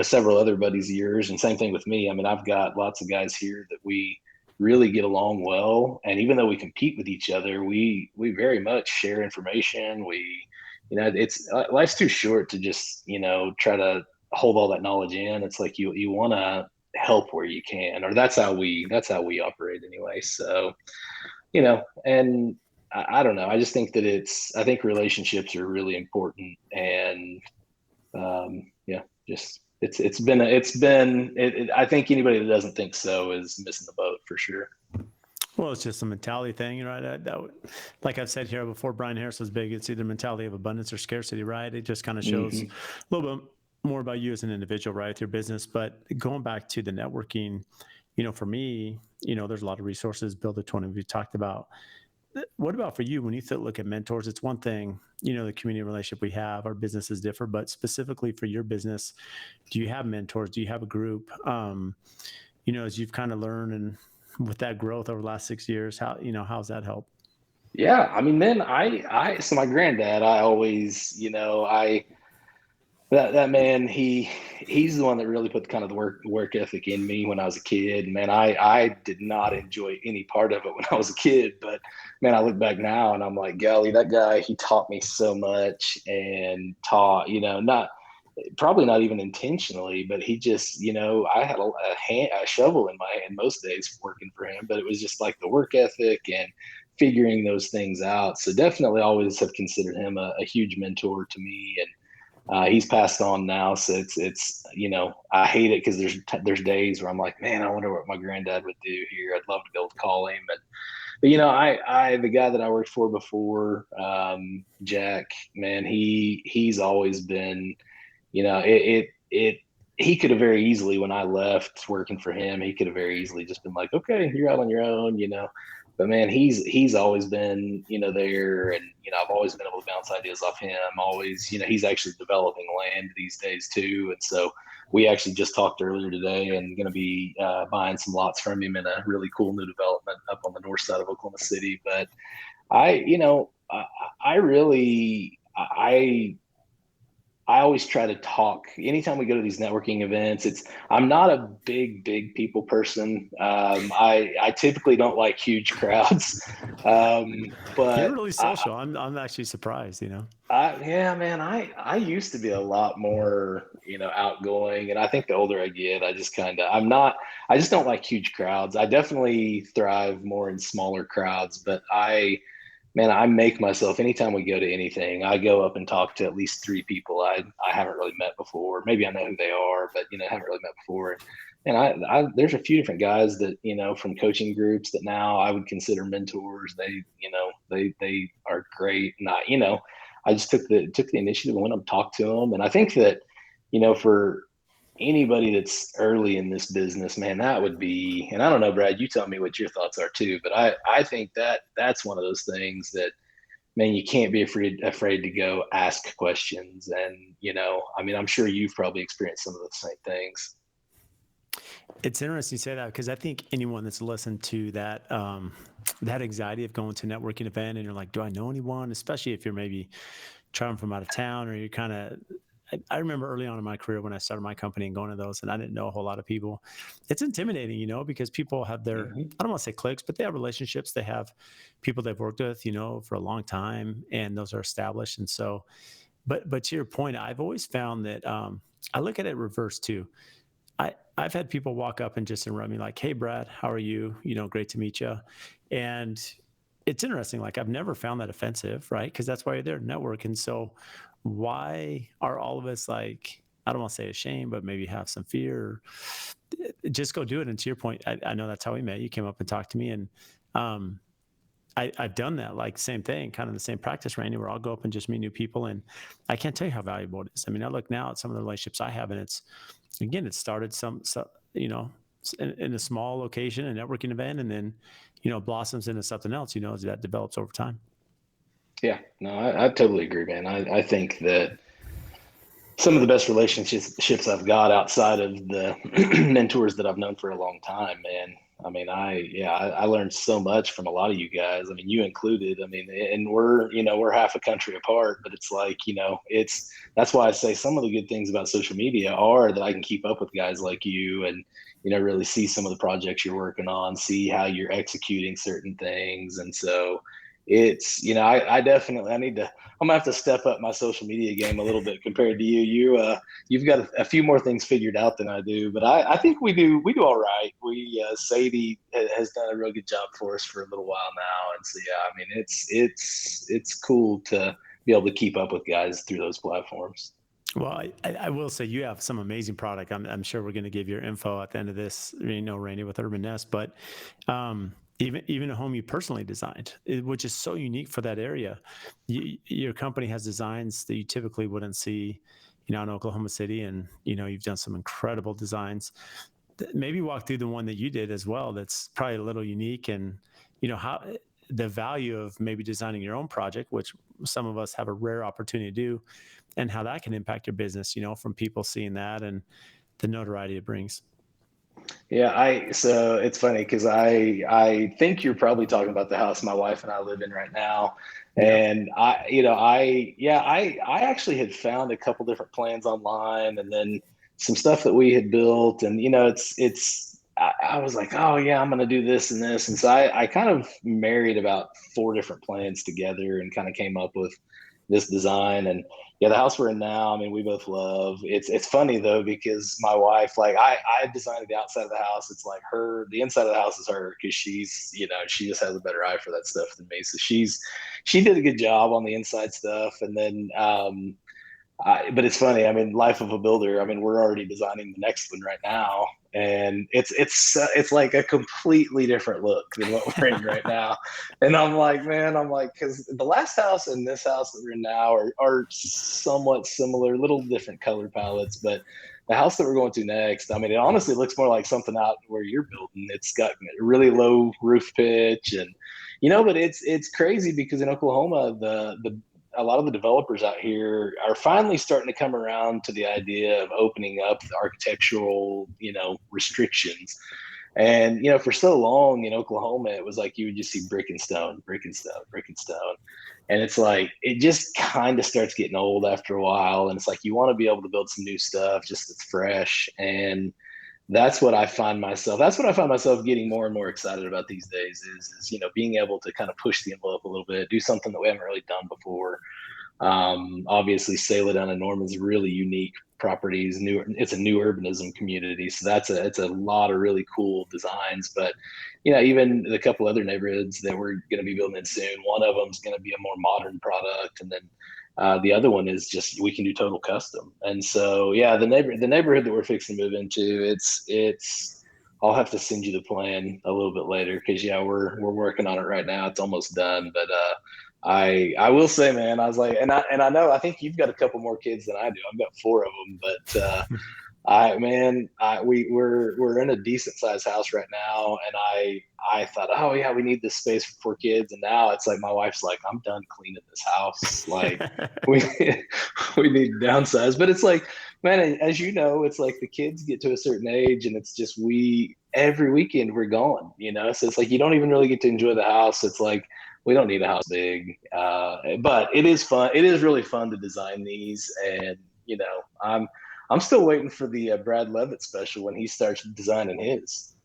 several other buddies of yours, and same thing with me. I mean, I've got lots of guys here that we really get along well, and even though we compete with each other, we very much share information. It's life's too short to just try to hold all that knowledge in. It's like you want to help where you can, or that's how we operate anyway. So and I don't know, I just think that I think relationships are really important. And yeah, just I think anybody that doesn't think so is missing the boat for sure. Well, it's just a mentality thing, right? Like I've said here before, Brian Harris was big. It's either mentality of abundance or scarcity, right? It just kind of shows a little bit more about you as an individual, right, with your business. But going back to the networking, for me, there's a lot of resources. Build a 20 we talked about. What about for you when you look at mentors? It's one thing, the community relationship we have, our businesses differ, but specifically for your business, do you have mentors? Do you have a group? As you've kind of learned and with that growth over the last 6 years, how's that helped? Yeah, I mean, man, so my granddad, I always, that man, he's the one that really put kind of the work ethic in me when I was a kid. Man, I did not enjoy any part of it when I was a kid, but man, I look back now and I'm like, golly, that guy, he taught me so much and taught, not probably not even intentionally, but he just, I had a shovel in my hand most days working for him, but it was just like the work ethic and figuring those things out. So definitely always have considered him a huge mentor to me. And he's passed on now, so it's I hate it because there's days where I'm like, man, I wonder what my granddad would do here. I'd love to be able to call him, but I the guy that I worked for before, Jack, man, he's always been, he could have very easily, when I left working for him, he could have very easily just been like, okay, you're out on your own, but man, he's always been, there. And, I've always been able to bounce ideas off him. Always, he's actually developing land these days too. And so we actually just talked earlier today and going to be buying some lots from him in a really cool new development up on the north side of Oklahoma City. But I really, I always try to talk anytime we go to these networking events. I'm not a big people person. I typically don't like huge crowds. But you're really social. I'm actually surprised, yeah, man, I used to be a lot more, outgoing. And I think the older I get, I just don't like huge crowds. I definitely thrive more in smaller crowds, but man, I make myself, anytime we go to anything, I go up and talk to at least 3 people I haven't really met before. Maybe I know who they are, but haven't really met before. And there's a few different guys that, from coaching groups that now I would consider mentors. They are great. And I just took the initiative and went up and talked to them. And I think that, for anybody that's early in this business, man, that would be, and I don't know, Brad, you tell me what your thoughts are too, but I think that's one of those things that, man, you can't be afraid to go ask questions. And, I mean, I'm sure you've probably experienced some of the same things. It's interesting you say that, because I think anyone that's listened to that, that anxiety of going to a networking event and you're like, do I know anyone? Especially if you're maybe traveling from out of town, or you're kind of, I remember early on in my career when I started my company and going to those, and I didn't know a whole lot of people. It's intimidating, because people have their, I don't want to say cliques, but they have relationships. They have people they've worked with, for a long time, and those are established. And so, but to your point, I've always found that I look at it reverse too. I've had people walk up and just interrupt me like, hey, Brad, how are you? Great to meet you. And it's interesting. Like, I've never found that offensive, right? Because that's why you're there to network. And so why are all of us like, I don't want to say ashamed, but maybe have some fear? Just go do it. And to your point, I know that's how we met. You came up and talked to me, and I've done that, like same thing, kind of the same practice, Randy, where I'll go up and just meet new people. And I can't tell you how valuable it is. I mean, I look now at some of the relationships I have, and it started in a small location, a networking event, and then, blossoms into something else, as that develops over time. Yeah, no, I totally agree, man. I think that some of the best relationships I've got outside of the mentors that I've known for a long time, man. I mean, I learned so much from a lot of you guys. I mean, you included. I mean, and we're half a country apart, but it's like, that's why I say some of the good things about social media are that I can keep up with guys like you and, really see some of the projects you're working on, see how you're executing certain things. And so it's, I definitely, I'm gonna have to step up my social media game a little bit compared to you. You've got a few more things figured out than I do, but I think we do all right. Sadie has done a real good job for us for a little while now. And so, yeah, I mean, it's cool to be able to keep up with guys through those platforms. Well, I will say you have some amazing product. I'm sure we're going to give your info at the end of this, Randy, with Urban Nest, but even a home you personally designed, which is so unique for that area. Your company has designs that you typically wouldn't see, in Oklahoma City, and you've done some incredible designs. Maybe walk through the one that you did as well. That's probably a little unique, and how the value of maybe designing your own project, which some of us have a rare opportunity to do, and how that can impact your business, from people seeing that and the notoriety it brings. Yeah, so it's funny because I think you're probably talking about the house my wife and I live in right now. Yep. And I actually had found a couple different plans online and then some stuff that we had built. And I was like, oh yeah, I'm gonna do this and this. And so I kind of married about four different plans together and kind of came up with this design. And yeah, the house we're in now, I mean, we both love. It's funny though because my wife, like, I designed the outside of the house. It's like the inside of the house is her because she just has a better eye for that stuff than me. So she did a good job on the inside stuff, and then but it's funny. I mean, life of a builder. I mean, we're already designing the next one right now, and it's like a completely different look than what we're in right now. And I'm like, man, because the last house and this house that we're in now are somewhat similar, little different color palettes, but the house that we're going to next, I mean, it honestly looks more like something out where you're building. It's got a really low roof pitch, and but it's crazy because in Oklahoma, the a lot of the developers out here are finally starting to come around to the idea of opening up the architectural, restrictions. And, for so long in Oklahoma, it was like you would just see brick and stone, brick and stone, brick and stone. And it's like, it just kind of starts getting old after a while. And it's like, you want to be able to build some new stuff, just that's fresh. And that's what I find myself getting more and more excited about these days is being able to kind of push the envelope a little bit, do something that we haven't really done before. Obviously, Sailor down in Norman's really unique properties. It's a new urbanism community, so it's a lot of really cool designs. But even the couple other neighborhoods that we're going to be building in soon, one of them is going to be a more modern product, and then the other one is just we can do total custom. And so yeah, the neighborhood that we're fixing to move into, it's. I'll have to send you the plan a little bit later because yeah, we're working on it right now. It's almost done, but I will say, man, I was like, and I know I think you've got a couple more kids than I do. I've got four of them, but we're in a decent sized house right now, and I thought, oh yeah, we need this space for four kids, and now it's like my wife's like, I'm done cleaning this house, like we we need to downsize. But it's like, man, as you know, it's like the kids get to a certain age, and it's just every weekend we're going, so it's like you don't even really get to enjoy the house. It's like we don't need a house big, but it is fun. It is really fun to design these, and I'm still waiting for the Brad Leavitt special when he starts designing his.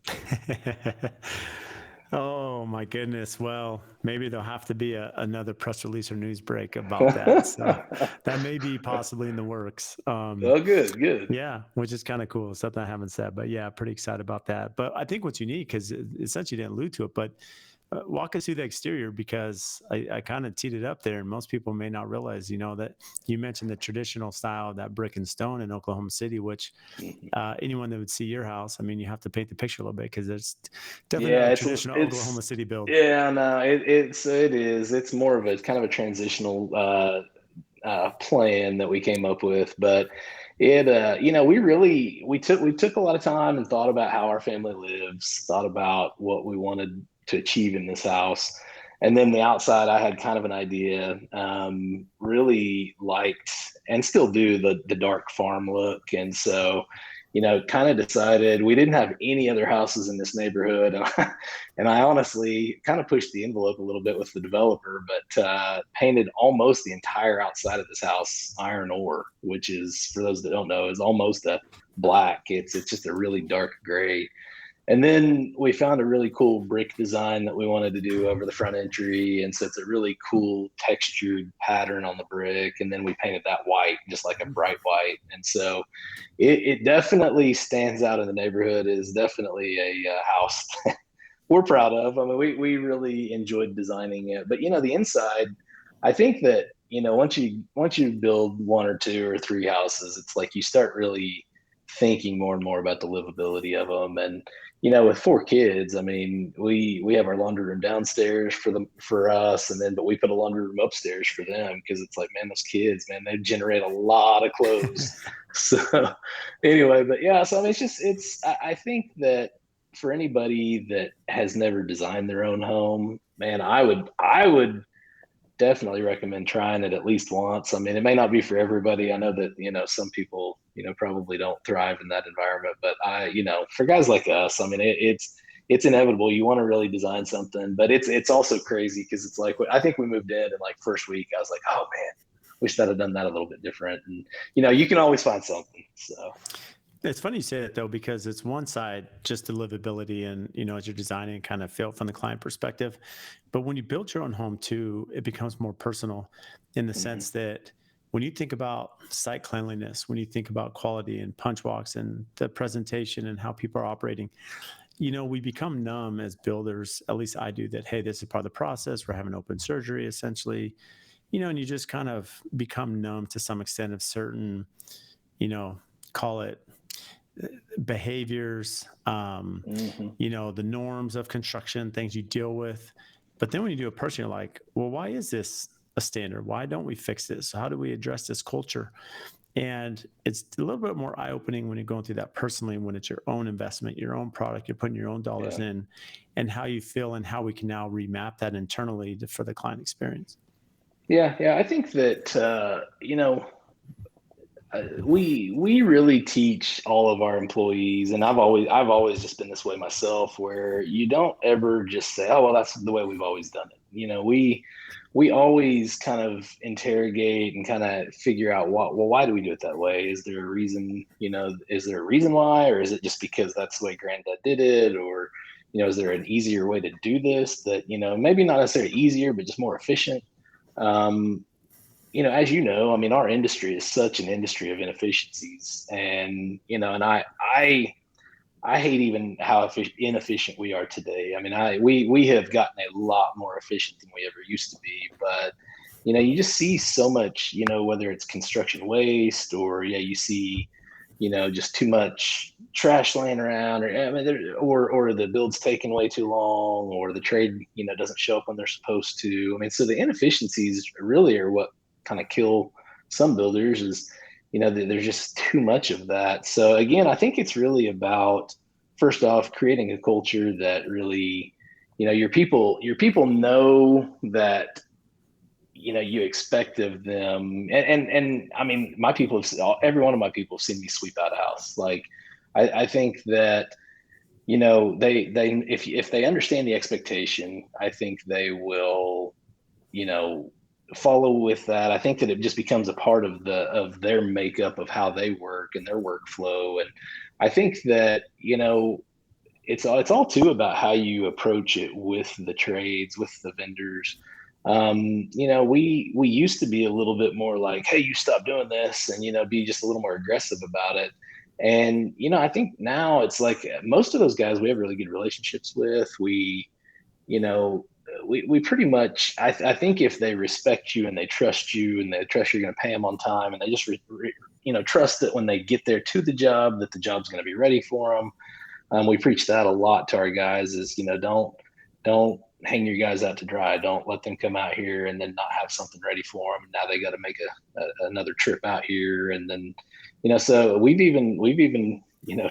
Oh my goodness. Well, maybe there'll have to be another press release or news break about that. So that may be possibly in the works. Oh, good. Yeah, which is kind of cool. Something I haven't said, but yeah, pretty excited about that. But I think what's unique, because essentially didn't allude to it, but walk us through the exterior, because I kind of teed it up there, and most people may not realize, that you mentioned the traditional style of that brick and stone in Oklahoma City, which anyone that would see your house, I mean, you have to paint the picture a little bit because it's definitely not a traditional Oklahoma City build. Yeah, no, it's more of a kind of a transitional plan that we came up with, but we took a lot of time and thought about how our family lives, thought about what we wanted to achieve in this house. And then the outside, I had kind of an idea, really liked and still do the dark farm look. And so, kind of decided we didn't have any other houses in this neighborhood. And I honestly kind of pushed the envelope a little bit with the developer, but painted almost the entire outside of this house iron ore, which is, for those that don't know, is almost a black. It's just a really dark gray. And then we found a really cool brick design that we wanted to do over the front entry. And so it's a really cool textured pattern on the brick. And then we painted that white, just like a bright white. And so it definitely stands out in the neighborhood. It is definitely a house we're proud of. I mean, we really enjoyed designing it. But, the inside, I think that once you build one or two or three houses, it's like you start really thinking more and more about the livability of them. And with four kids, I mean, we have our laundry room downstairs for us, and then but we put a laundry room upstairs for them because it's like, man, those kids, man, they generate a lot of clothes. So anyway, but yeah, so I mean, I think that for anybody that has never designed their own home, man, I would definitely recommend trying it at least once. I mean, it may not be for everybody. I know that, some people, probably don't thrive in that environment, but for guys like us, I mean, it's inevitable. You want to really design something, but it's also crazy because it's like, I think we moved in and like first week, I was like, oh man, wish I'd have done that a little bit different. And, you can always find something. So. It's funny you say that though, because it's one side, just the livability and, as you're designing, kind of feel from the client perspective. But when you build your own home too, it becomes more personal in the sense that when you think about site cleanliness, when you think about quality and punch walks and the presentation and how people are operating, we become numb as builders, at least I do, that, hey, this is part of the process. We're having open surgery essentially, and you just kind of become numb to some extent of certain, call it behaviors, the norms of construction, things you deal with. But then when you do it personally, you're like, well, why is this a standard? Why don't we fix this? How do we address this culture? And it's a little bit more eye-opening when you're going through that personally, when it's your own investment, your own product, you're putting your own dollars in, and how you feel and how we can now remap that internally for the client experience. Yeah. I think that, we really teach all of our employees, and I've always just been this way myself, where you don't ever just say, oh well, that's the way we've always done it. We always kind of interrogate and kind of figure out why do we do it that way? Is there a reason? Is there a reason why, or is it just because that's the way granddad did it? Or is there an easier way to do this that maybe not necessarily easier but just more efficient? As I mean, our industry is such an industry of inefficiencies, and and I hate even how inefficient we are today. I mean, we have gotten a lot more efficient than we ever used to be, but you just see so much, whether it's construction waste or you see, just too much trash laying around, or I mean, or the build's taking way too long, or the trade, doesn't show up when they're supposed to. I mean, so the inefficiencies really are what kind of kill some builders. Is there's just too much of that. So again, I think it's really about, first off, creating a culture that really, your people know that you expect of them. And I mean, every one of my people have seen me sweep out a house. Like I think that they if they understand the expectation, I think they will follow with that. I think that it just becomes a part of their makeup of how they work and their workflow. And I think that it's all too about how you approach it with the trades, with the vendors. We used to be a little bit more like, hey, you stop doing this, and be just a little more aggressive about it. And I think now it's like most of those guys we have really good relationships with. You know, we pretty much, I think if they respect you and they trust you and they trust you're going to pay them on time, and they just, trust that when they get there to the job, that the job's going to be ready for them. We preach that a lot to our guys is, don't hang your guys out to dry. Don't let them come out here and then not have something ready for them. Now they got to make another trip out here. And then, so we've even,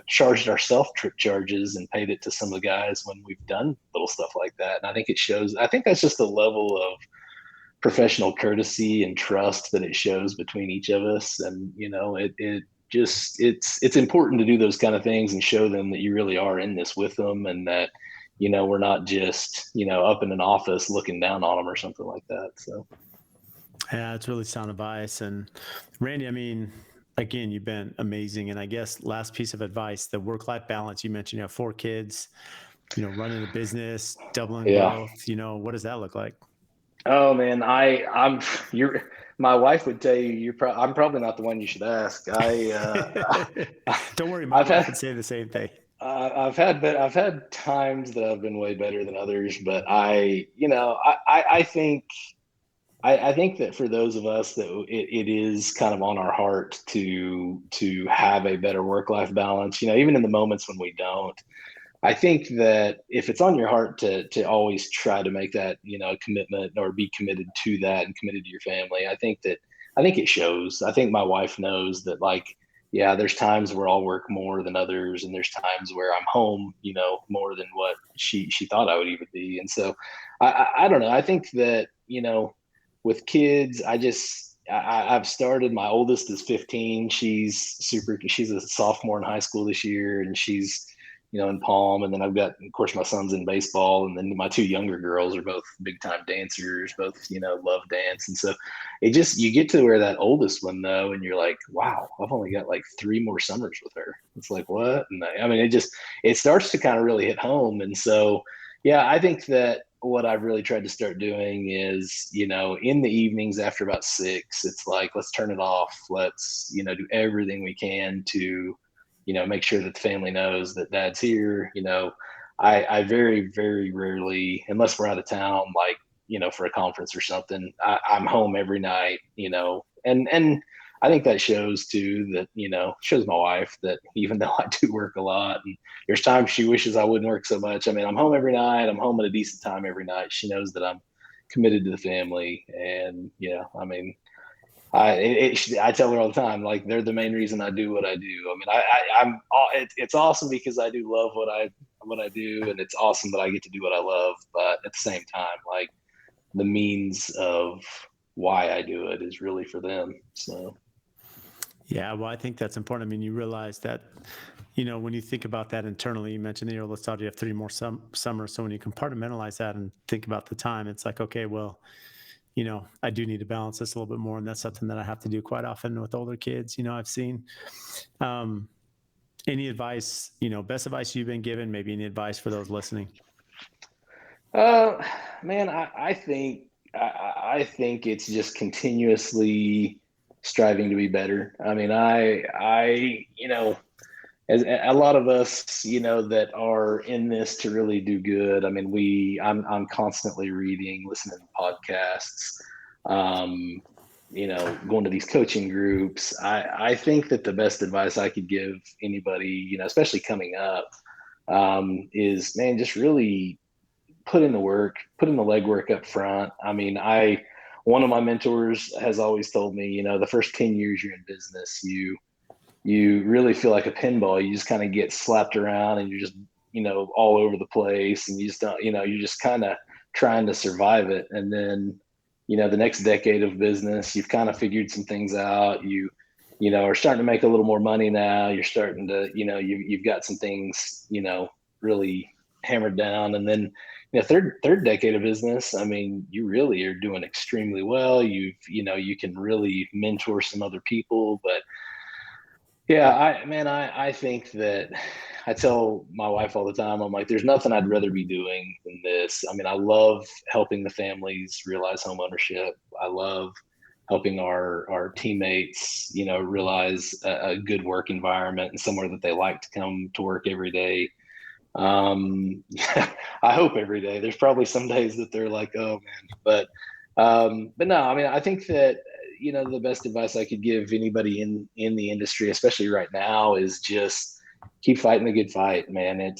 charged ourselves trip charges and paid it to some of the guys when we've done little stuff like that. And I think I think that's just a level of professional courtesy and trust that it shows between each of us. And, it's important to do those kind of things and show them that you really are in this with them, and that, we're not just, up in an office looking down on them or something like that. So. Yeah, it's really sound advice. And Randy, I mean, again, you've been amazing. And I guess last piece of advice, the work-life balance, you mentioned you have 4 kids, running a business, doubling growth, what does that look like? Oh man, my wife would tell you, I'm probably not the one you should ask. Don't worry, my wife would say the same thing. I've had times that I've been way better than others, but I think I think that for those of us that it is kind of on our heart to have a better work-life balance, even in the moments when we don't. I think that if it's on your heart to always try to make that, a commitment or be committed to that and committed to your family, I think it shows. I think my wife knows that, like, yeah, there's times where I'll work more than others, and there's times where I'm home, more than what she thought I would even be. And so I don't know. I think that, with kids, I've started. My oldest is 15. She's a sophomore in high school this year, and she's, in Palm. And then I've got, of course, my son's in baseball. And then my two younger girls are both big time dancers, both, love dance. And so you get to where that oldest one, though, and you're like, wow, I've only got like 3 more summers with her. It's like, what? And I mean, it starts to kind of really hit home. And so, yeah, I think that what I've really tried to start doing is, in the evenings after about 6, it's like, let's turn it off. Let's, do everything we can to, make sure that the family knows that dad's here. I very, very rarely, unless we're out of town, like, for a conference or something, I'm home every night, and I think that shows too that, shows my wife that even though I do work a lot and there's times she wishes I wouldn't work so much. I mean, I'm home every night. I'm home at a decent time every night. She knows that I'm committed to the family. And, I mean, I tell her all the time, like, they're the main reason I do what I do. I mean, it's awesome because I do love what I do, and it's awesome that I get to do what I love. But at the same time, like, the means of why I do it is really for them. So. Yeah, well, I think that's important. I mean, you realize that, when you think about that internally, you mentioned that you're, let's say you have 3 more summers. So when you compartmentalize that and think about the time, it's like, okay, well, I do need to balance this a little bit more. And that's something that I have to do quite often with older kids, I've seen. Any advice, best advice you've been given, maybe any advice for those listening? Uh, Man, I think it's just continuously striving to be better. I mean, as a lot of us, that are in this to really do good. I mean, I'm constantly reading, listening to podcasts, um, going to these coaching groups. I think that the best advice I could give anybody, especially coming up, is, man, just really put in the work, put in the legwork up front. I mean, one of my mentors has always told me, the first 10 years you're in business, you really feel like a pinball. You just kind of get slapped around and you're just, all over the place, and you just don't, you're just kind of trying to survive it. And then, the next decade of business, you've kind of figured some things out. Are starting to make a little more money now. You're starting to, you've got some things, really hammered down. And then, third decade of business, I mean, you really are doing extremely well. You can really mentor some other people. But yeah, I think that I tell my wife all the time, I'm like, there's nothing I'd rather be doing than this. I mean, I love helping the families realize home ownership. I love helping our teammates, realize a good work environment and somewhere that they like to come to work every day. I hope every day. There's probably some days that they're like, oh man, but no, I mean, I think that, the best advice I could give anybody in the industry, especially right now, is just keep fighting the good fight, man.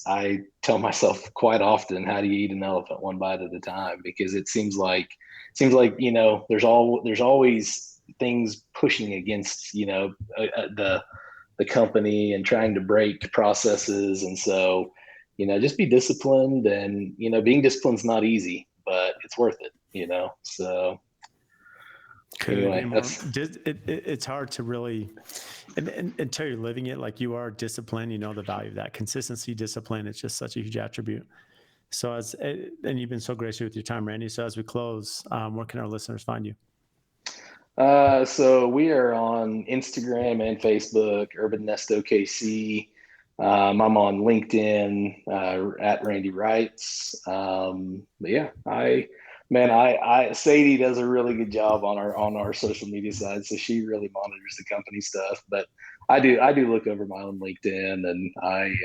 I tell myself quite often, how do you eat an elephant one bite at a time? Because it seems like, there's always things pushing against, the company and trying to break processes. And so, just be disciplined, and, being disciplined is not easy, but it's worth it, so. Couldn't agree Anyway, more. that's It's hard to really, and until you're living it, like you are disciplined, the value of that consistency, discipline. It's just such a huge attribute. So and you've been so gracious with your time, Randy. So as we close, where can our listeners find you? so we are on Instagram and Facebook, Urban Nest OKC. I'm on LinkedIn, at Randy Reitz. But yeah, Sadie does a really good job on our social media side, so she really monitors the company stuff. But I do look over my own LinkedIn, and I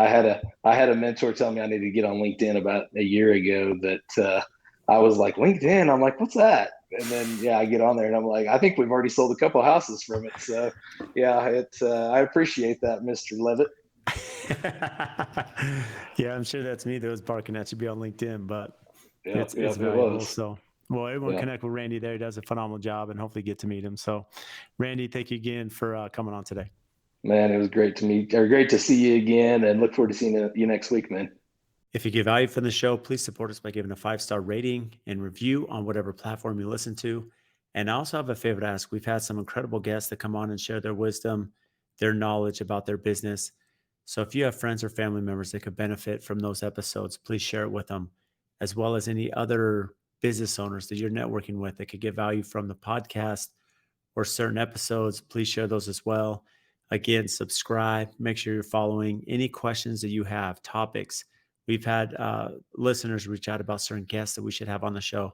had a mentor tell me I needed to get on LinkedIn about a year ago that I was like, LinkedIn. I'm like, what's that? And then, yeah, I get on there and I'm like, I think we've already sold a couple houses from it. So yeah, I appreciate that, Mr. Levitt. Yeah, I'm sure that's me that was barking at you be on LinkedIn, but Yeah, it's yeah, it valuable. was. So, well, everyone Yeah, connect with Randy there. He does a phenomenal job and hopefully get to meet him. So, Randy, thank you again for coming on today. man, it was great to see you again and look forward to seeing you next week, man. If you get value from the show, please support us by giving a 5-star rating and review on whatever platform you listen to. And I also have a favor to ask. We've had some incredible guests that come on and share their wisdom, their knowledge about their business. So if you have friends or family members that could benefit from those episodes, please share it with them, as well as any other business owners that you're networking with that could get value from the podcast or certain episodes. Please share those as well. Again, subscribe, make sure you're following any questions that you have, topics. We've had listeners reach out about certain guests that we should have on the show.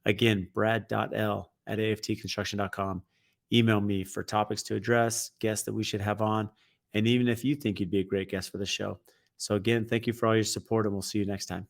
Again, brad.l@aftconstruction.com. Email me for topics to address, guests that we should have on, and even if you think you'd be a great guest for the show. So, again, thank you for all your support, and we'll see you next time.